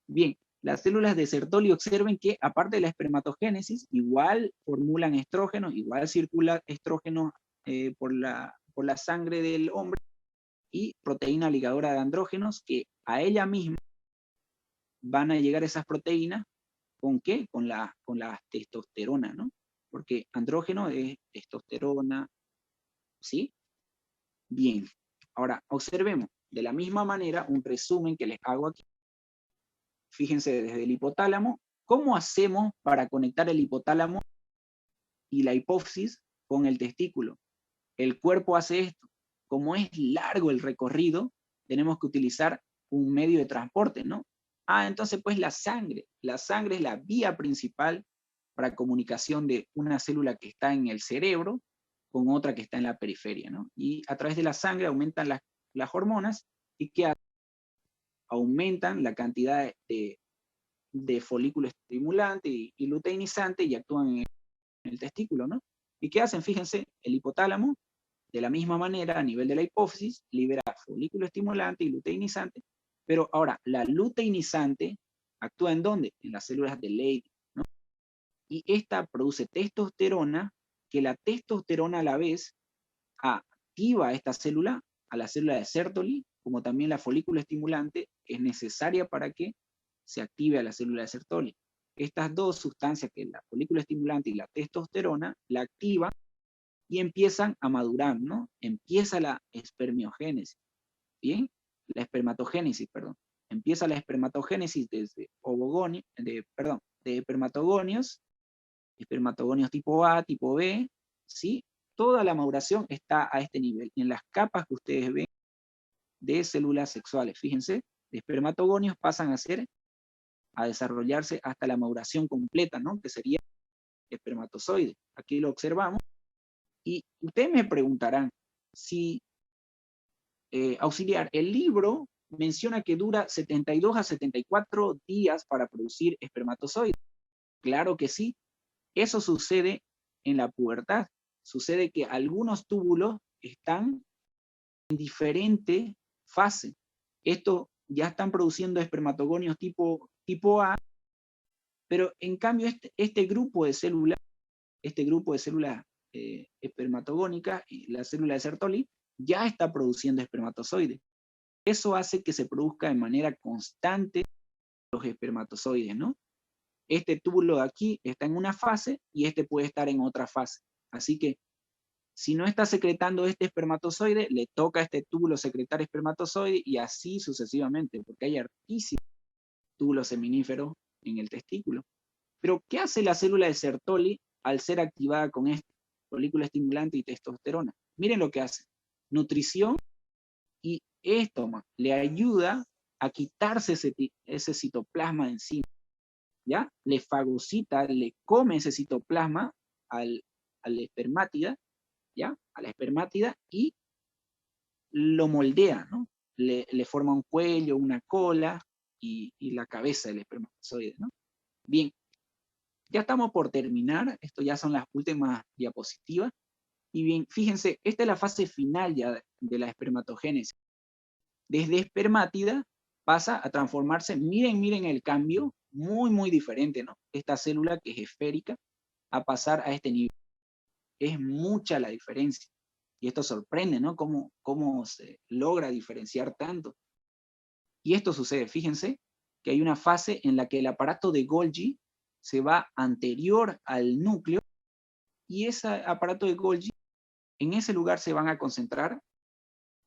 Bien, las células de Sertoli observen que aparte de la espermatogénesis, igual formulan estrógenos, igual circula estrógeno por la sangre del hombre, y proteína ligadora de andrógenos, que a ella misma van a llegar esas proteínas, ¿con qué? Con la testosterona, ¿no? Porque andrógeno es testosterona, ¿sí? Bien, ahora observemos de la misma manera un resumen que les hago aquí. Fíjense desde el hipotálamo, ¿cómo hacemos para conectar el hipotálamo y la hipófisis con el testículo? El cuerpo hace esto. Como es largo el recorrido, tenemos que utilizar un medio de transporte, ¿no? Entonces pues la sangre es la vía principal para comunicación de una célula que está en el cerebro con otra que está en la periferia, ¿no? Y a través de la sangre aumentan las hormonas, y que aumentan la cantidad de de folículo estimulante y luteinizante y actúan en el testículo, ¿no? ¿Y qué hacen? Fíjense, el hipotálamo, de la misma manera, a nivel de la hipófisis, libera folículo estimulante y luteinizante, pero ahora, la luteinizante actúa ¿en dónde? En las células de Leydig, ¿no? Y esta produce testosterona, que la testosterona a la vez activa a esta célula, a la célula de Sertoli, como también la folículo estimulante, que es necesaria para que se active a la célula de Sertoli. Estas dos sustancias, que es la folículo estimulante y la testosterona, la activan y empiezan a madurar, ¿no? Empieza la espermiogénesis, ¿bien? La espermatogénesis, perdón. Empieza la espermatogénesis desde de espermatogonios, espermatogonios tipo A, tipo B, ¿sí? Toda la maduración está a este nivel, en las capas que ustedes ven de células sexuales. Fíjense, de espermatogonios pasan a desarrollarse hasta la maduración completa, ¿no? Que sería espermatozoide. Aquí lo observamos. Y ustedes me preguntarán, si auxiliar, el libro menciona que dura 72 a 74 días para producir espermatozoides. Claro que sí, eso sucede en la pubertad. Sucede que algunos túbulos están en diferente fase. Estos ya están produciendo espermatogonios tipo A, pero en cambio este grupo de células espermatogónicas, y la célula de Sertoli, ya está produciendo espermatozoides. Eso hace que se produzca de manera constante los espermatozoides, ¿no? Este túbulo de aquí está en una fase y este puede estar en otra fase. Así que si no está secretando este espermatozoide, le toca a este túbulo secretar espermatozoide y así sucesivamente, porque hay hartísimos túbulos seminíferos en el testículo. Pero, ¿qué hace la célula de Sertoli al ser activada con este folículo estimulante y testosterona? Miren lo que hace. Nutrición, y esto le ayuda a quitarse ese citoplasma de encima, ¿ya? Le fagocita, le come ese citoplasma al espermátida, ¿ya? A la espermátida y lo moldea, ¿no? Le forma un cuello, una cola y la cabeza del espermatozoide, ¿no? Bien, ya estamos por terminar, esto ya son las últimas diapositivas. Y bien, fíjense, esta es la fase final ya de la espermatogénesis. Desde espermátida pasa a transformarse, miren el cambio, muy diferente, ¿no? Esta célula que es esférica, a pasar a este nivel. Es mucha la diferencia. Y esto sorprende, ¿no? Cómo se logra diferenciar tanto. Y esto sucede, fíjense, que hay una fase en la que el aparato de Golgi se va anterior al núcleo, y ese aparato de Golgi, en ese lugar se van a concentrar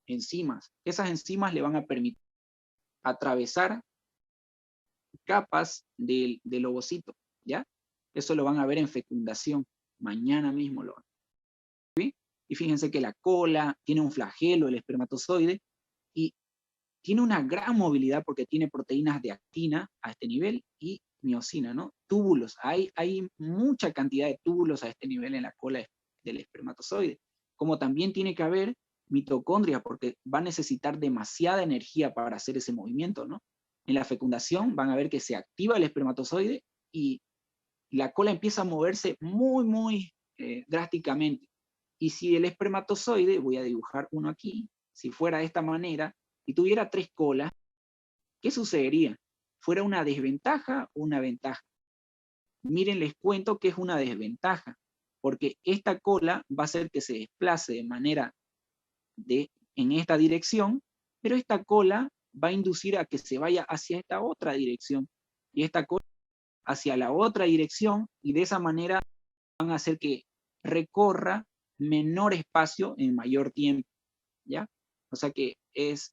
enzimas. Esas enzimas le van a permitir atravesar capas del ovocito, ¿ya? Eso lo van a ver en fecundación. Mañana mismo lo van a ver. Y fíjense que la cola tiene un flagelo, el espermatozoide, y tiene una gran movilidad porque tiene proteínas de actina a este nivel y miosina, ¿no? Túbulos, hay mucha cantidad de túbulos a este nivel en la cola del espermatozoide. Como también tiene que haber mitocondrias, porque va a necesitar demasiada energía para hacer ese movimiento, ¿no? En la fecundación van a ver que se activa el espermatozoide y la cola empieza a moverse muy drásticamente. Y si el espermatozoide, voy a dibujar uno aquí, si fuera de esta manera, y tuviera 3 colas, ¿qué sucedería? ¿Fuera una desventaja o una ventaja? Miren, les cuento que es una desventaja, porque esta cola va a hacer que se desplace de manera en esta dirección, pero esta cola va a inducir a que se vaya hacia esta otra dirección, y esta cola hacia la otra dirección, y de esa manera van a hacer que recorra menor espacio en mayor tiempo, ¿ya? O sea que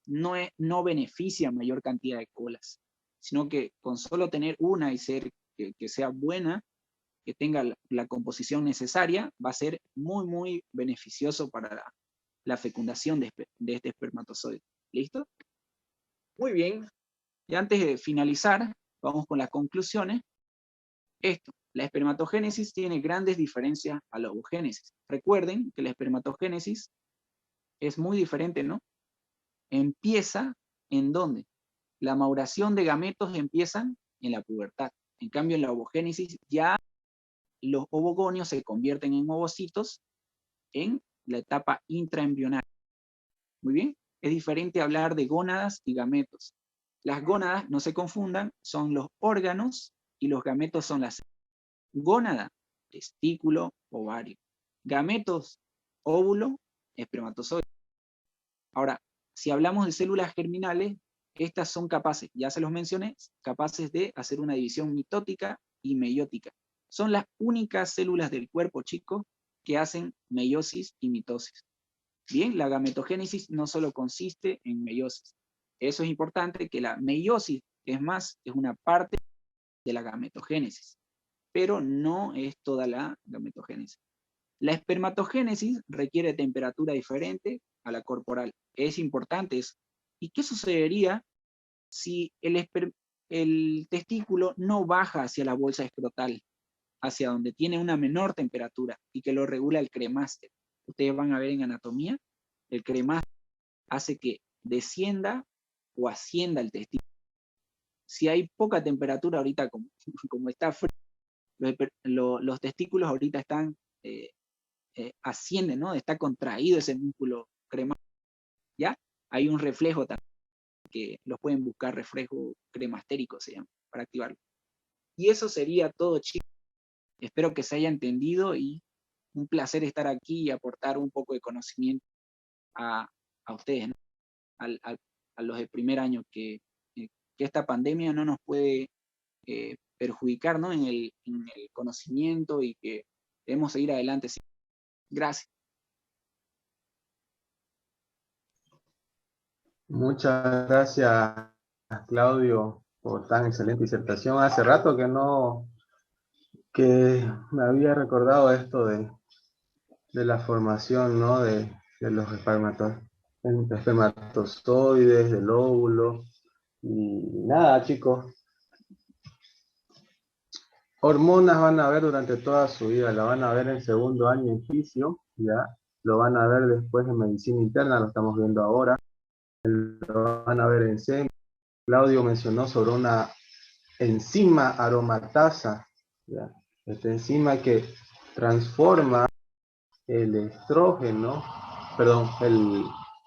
no beneficia mayor cantidad de colas, sino que con solo tener una y que sea buena, que tenga la composición necesaria, va a ser muy beneficioso para la fecundación de este espermatozoide. ¿Listo? Muy bien. Y antes de finalizar, vamos con las conclusiones. La espermatogénesis tiene grandes diferencias a la ovogénesis. Recuerden que la espermatogénesis es muy diferente, ¿no? Empieza ¿en dónde? La maduración de gametos empiezan en la pubertad. En cambio, en la ovogénesis ya los ovogonios se convierten en ovocitos en la etapa intraembrionaria. Muy bien, es diferente hablar de gónadas y gametos. Las gónadas, no se confundan, son los órganos y los gametos son las gónada, testículo, ovario. Gametos, óvulo, espermatozoide. Ahora, si hablamos de células germinales, estas son capaces, ya se los mencioné, capaces de hacer una división mitótica y meiótica. Son las únicas células del cuerpo, chicos, que hacen meiosis y mitosis. Bien, la gametogénesis no solo consiste en meiosis. Eso es importante, que la meiosis, es más, es una parte de la gametogénesis, pero no es toda la gametogénesis. La espermatogénesis requiere temperatura diferente a la corporal. Es importante eso. ¿Y qué sucedería si el testículo no baja hacia la bolsa escrotal, hacia donde tiene una menor temperatura y que lo regula el cremáster? Ustedes van a ver en anatomía, el cremáster hace que descienda o ascienda el testículo. Si hay poca temperatura ahorita, como está frío, los testículos ahorita están, ascienden, ¿no? Está contraído ese músculo cremáster, ¿ya? Hay un reflejo también, que los pueden buscar, reflejo cremastérico se llama, para activarlo. Y eso sería todo, chicos. Espero que se haya entendido y un placer estar aquí y aportar un poco de conocimiento a ustedes, ¿no? A los de primer año, que esta pandemia no nos puede perjudicar, ¿no? en el conocimiento, y que debemos seguir adelante. ¿Sí? Gracias. Muchas gracias, Claudio, por tan excelente disertación. Hace rato que me había recordado esto de la formación, ¿no? de los espermatozoides, del óvulo. Y nada, chicos, hormonas van a ver durante toda su vida. La van a ver en segundo año en fisio, ya. Lo van a ver después en medicina interna, lo estamos viendo ahora. Lo van a ver en SEM. Claudio mencionó sobre una enzima aromatasa, ¿ya? Esta enzima que transforma el estrógeno, perdón,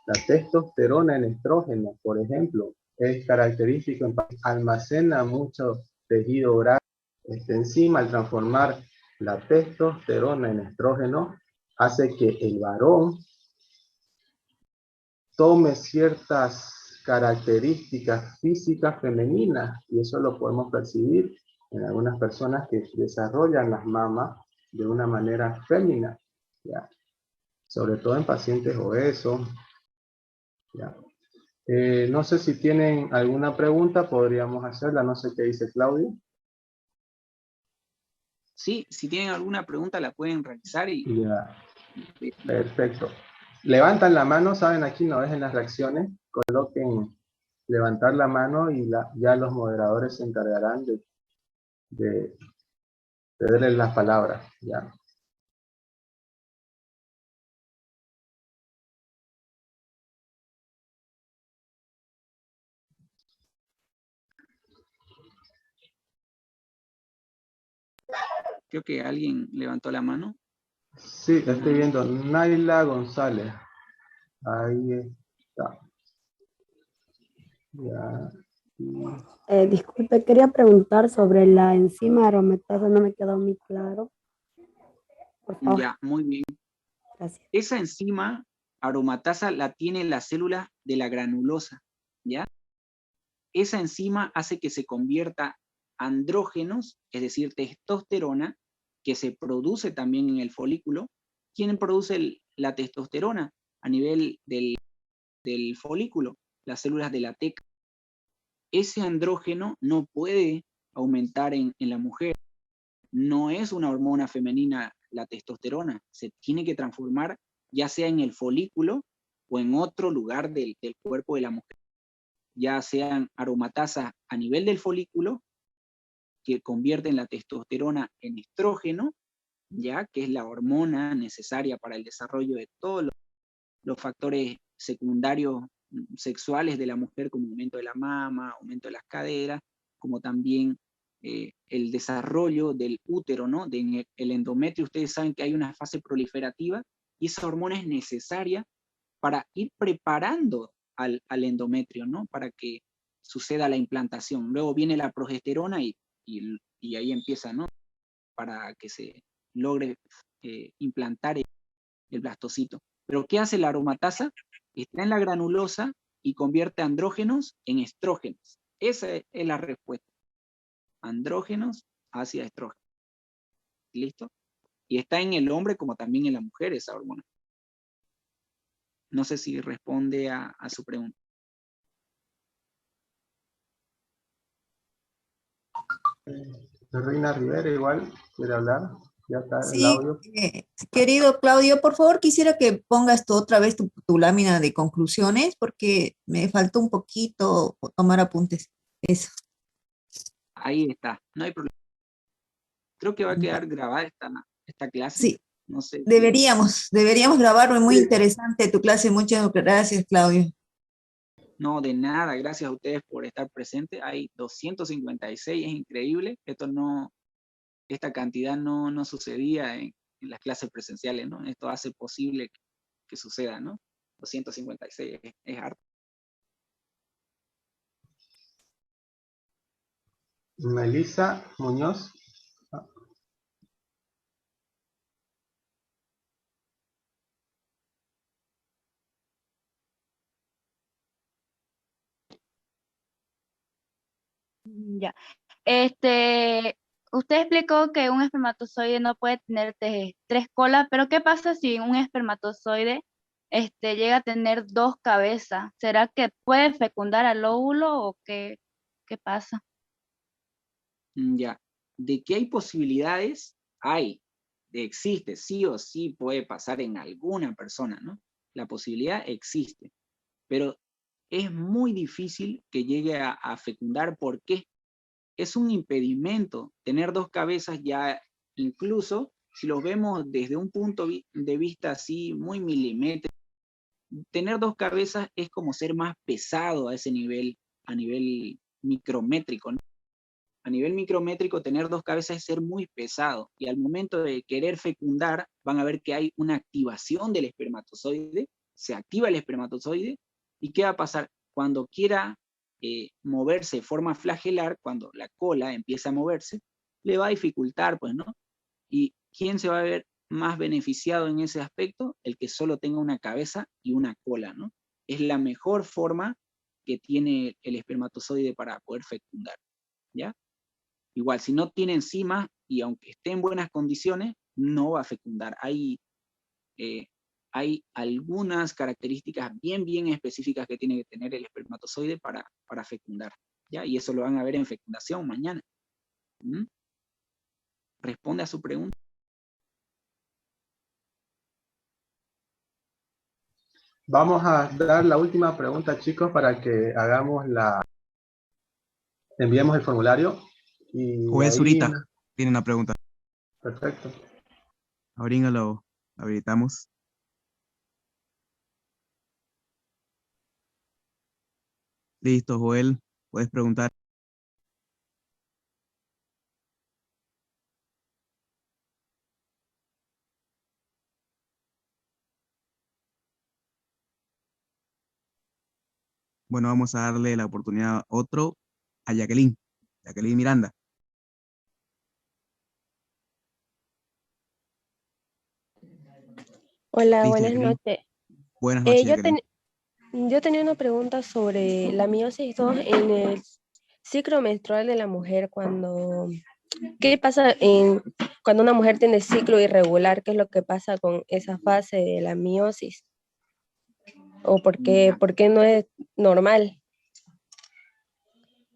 la testosterona en estrógeno, por ejemplo. Es característico, almacena mucho tejido graso. Esta enzima, al transformar la testosterona en estrógeno, hace que el varón tome ciertas características físicas femeninas, y eso lo podemos percibir en algunas personas que desarrollan las mamas de una manera fémina, ¿ya? Sobre todo en pacientes obesos, ¿ya? No sé si tienen alguna pregunta, podríamos hacerla, no sé qué dice Claudio. Sí, si tienen alguna pregunta la pueden realizar y... Ya. Perfecto. Levantan la mano, saben, aquí no es en las reacciones, coloquen levantar la mano y ya los moderadores se encargarán de darles las palabras, ya. Creo que alguien levantó la mano. Sí, estoy viendo. Naila González. Ahí está. Ya. Disculpe, quería preguntar sobre la enzima aromatasa, no me quedó muy claro. Por favor. Ya, muy bien. Gracias. Esa enzima aromatasa la tiene la célula de la granulosa, ¿ya? Esa enzima hace que se convierta andrógenos, es decir, testosterona, que se produce también en el folículo. ¿Quién produce la testosterona? A nivel del folículo, las células de la teca. Ese andrógeno no puede aumentar en la mujer. No es una hormona femenina la testosterona. Se tiene que transformar ya sea en el folículo o en otro lugar del cuerpo de la mujer. Ya sean aromatasas a nivel del folículo, que convierten la testosterona en estrógeno, ya que es la hormona necesaria para el desarrollo de todos los factores secundarios sexuales de la mujer, como aumento de la mama, aumento de las caderas, como también el desarrollo del útero, ¿no? El endometrio, ustedes saben que hay una fase proliferativa y esa hormona es necesaria para ir preparando al endometrio, ¿no? Para que suceda la implantación. Luego viene la progesterona y ahí empieza, ¿no? Para que se logre implantar el blastocito. Pero ¿qué hace la aromatasa? Está en la granulosa y convierte andrógenos en estrógenos. Esa es la respuesta. Andrógenos hacia estrógenos. ¿Listo? Y está en el hombre como también en la mujer esa hormona. No sé si responde a su pregunta. Reina Rivera igual quiere hablar. Ya está el Sí, audio. querido Claudio, por favor quisiera que pongas otra vez tu lámina de conclusiones porque me faltó un poquito tomar apuntes. Eso. Ahí está, no hay problema. Creo que va a quedar grabada esta clase. Sí, No sé. deberíamos grabarlo, muy interesante tu clase. Muchas gracias, Claudio. No, de nada, gracias a ustedes por estar presentes. Hay 256, es increíble. Esta cantidad no sucedía en las clases presenciales, ¿no? Esto hace posible que suceda, ¿no? 256 es harto. Melissa Muñoz. Ya. Usted explicó que un espermatozoide no puede tener tres colas, pero ¿qué pasa si un espermatozoide llega a tener dos cabezas? ¿Será que puede fecundar al óvulo o qué pasa? Ya. ¿De qué hay posibilidades? Existe, sí o sí puede pasar en alguna persona, ¿no? La posibilidad existe, pero es muy difícil que llegue a fecundar. ¿Por qué? Es un impedimento tener dos cabezas ya, incluso si los vemos desde un punto de vista así muy milimétrico, tener dos cabezas es como ser más pesado a ese nivel, a nivel micrométrico, ¿no? A nivel micrométrico, tener dos cabezas es ser muy pesado, y al momento de querer fecundar, van a ver que hay una activación del espermatozoide, se activa el espermatozoide, y ¿qué va a pasar? Cuando quiera moverse de forma flagelar, cuando la cola empieza a moverse, le va a dificultar, pues, ¿no? ¿Y quién se va a ver más beneficiado en ese aspecto? El que solo tenga una cabeza y una cola, ¿no? Es la mejor forma que tiene el espermatozoide para poder fecundar, ¿ya? Igual, si no tiene enzimas y aunque esté en buenas condiciones, no va a fecundar. Hay algunas características bien específicas que tiene que tener el espermatozoide para fecundar, ¿ya? Y eso lo van a ver en fecundación mañana. ¿Mm? ¿Responde a su pregunta? Vamos a dar la última pregunta, chicos, para que enviemos el formulario. Y Joel ahí, Zurita tiene una pregunta. perfecto. Ahorita lo habilitamos. Listo, Joel, puedes preguntar. Bueno, vamos a darle la oportunidad a otro, a Jacqueline. Jacqueline Miranda. Hola, Listo, buenas Jacqueline. noches. Buenas noches, Yo, Jacqueline. yo tenía una pregunta sobre la meiosis 2 en el ciclo menstrual de la mujer. ¿Qué pasa cuando una mujer tiene ciclo irregular? ¿Qué es lo que pasa con esa fase de la meiosis? ¿O por qué no es normal?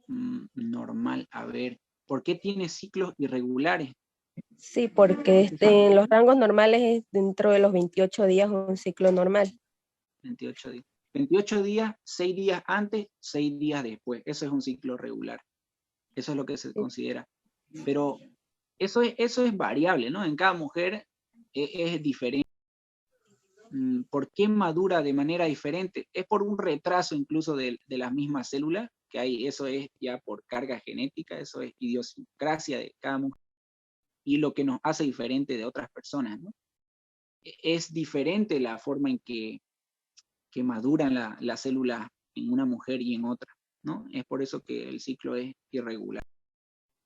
Normal, a ver, ¿por qué tiene ciclos irregulares? Sí, porque en los rangos normales es dentro de los 28 días un ciclo normal. 28 días. 28 días, 6 días antes, 6 días después. Eso es un ciclo regular. Eso es lo que se considera. Pero eso es variable, ¿no? En cada mujer es diferente. ¿por qué madura de manera diferente? Es por un retraso incluso de las mismas células que hay, eso es ya por carga genética, eso es idiosincrasia de cada mujer, y lo que nos hace diferente de otras personas, ¿no? Es diferente la forma en que maduran las células en una mujer y en otra, ¿no? Es por eso que el ciclo es irregular,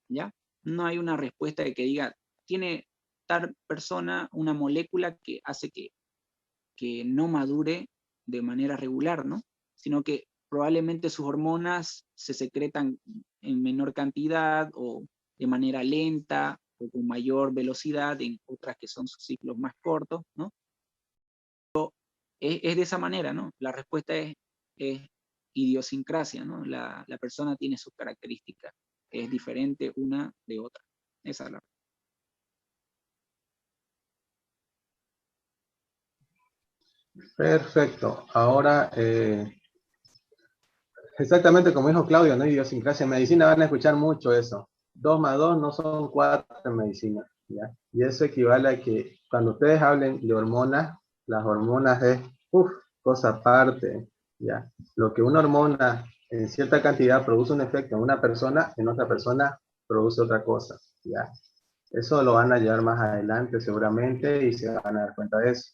¿ya? No hay una respuesta de que diga, tiene tal persona una molécula que hace que no madure de manera regular, ¿no? Sino que probablemente sus hormonas se secretan en menor cantidad o de manera lenta o con mayor velocidad en otras que son sus ciclos más cortos, ¿no? Es de esa manera, ¿no? La respuesta es idiosincrasia, ¿no? La persona tiene sus características, es diferente una de otra. Esa es la. Perfecto. Ahora, exactamente como dijo Claudio, ¿no? Idiosincrasia en medicina van a escuchar mucho eso. 2 más 2 no son 4 en medicina, ¿ya? Y eso equivale a que cuando ustedes hablen de hormonas, las hormonas es, cosa aparte, ¿ya? Lo que una hormona en cierta cantidad produce un efecto en una persona, en otra persona produce otra cosa, ¿ya? Eso lo van a llevar más adelante seguramente y se van a dar cuenta de eso.